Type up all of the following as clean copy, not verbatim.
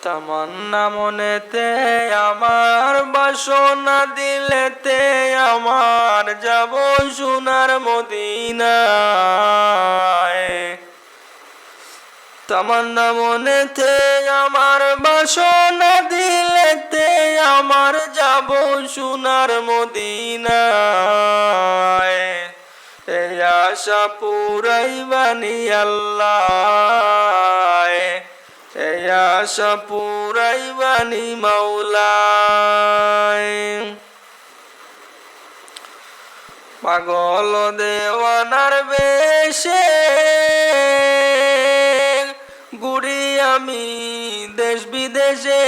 তামান্না মনেতে আমার, বাসনা দিলেতে আমার, যাব সোনার মদিনায়। তামান্না মনেতে আমার, বাসনা দিলেতে আমার, যাব সোনার মদিনায়। এই আশা পুরাইবানি আল্লাহ, এই আশা পুরাইবানি মাওলায়। পাগল দেওয়ানার বেশে ঘুরি আমি দেশ বিদেশে,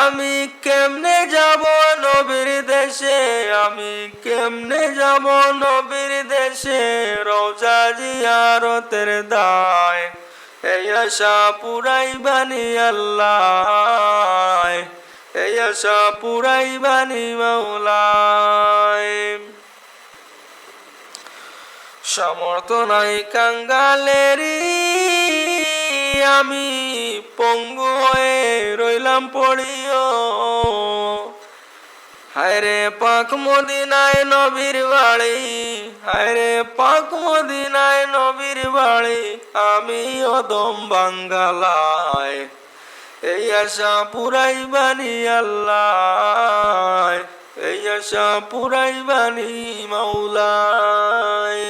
আমি কেমনে যাব নবীর দেশে, আমি কেমনে যাব নবীর দেশে, রওজা জিয়ারতের দায়। এই আশা পুরাইবানি আল্লাহ, এই আশা পুরাইবানি মাওলায়। সামর্থ্য নাই কাঙ্গালেরি, আমি পঙ্গু হয়ে রইলাম পড়িও। হায়রে পাক মদিনায় নবীর বাড়ি, হায়রে পাক মদিনায় নবীর বাড়ি, আমি অদম বাঙ্গালায়। এই আশা পুরাইবানি আল্লাহ, এই আশা পুরাইবানি মাওলায়।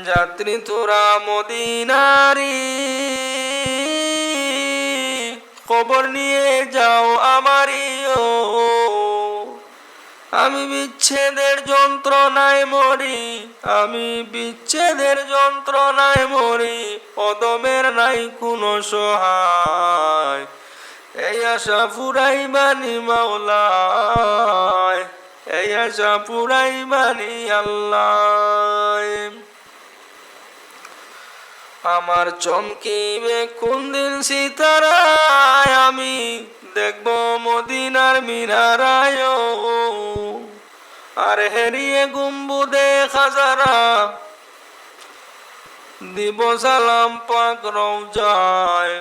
যাত্রী তোরা মদিনারি, খবর নিয়ে যাও আমারিও। আমি বিচ্ছেদের যন্ত্রণায় মরি, আমি বিচ্ছেদের যন্ত্রণায় মরি, অদমের নাই কোনো সহায়। এই আশা পুরাইবানি মাওলায়, এই আশা পুরাইবানি আল্লাহ। আমার চমকিবে কোন দিন সিতারায়, আমি দেখব মদিনার মিনারায়। আর হেরিয়ে গুম্বুদে খাজারা, দিব সালাম পাক রওজায়।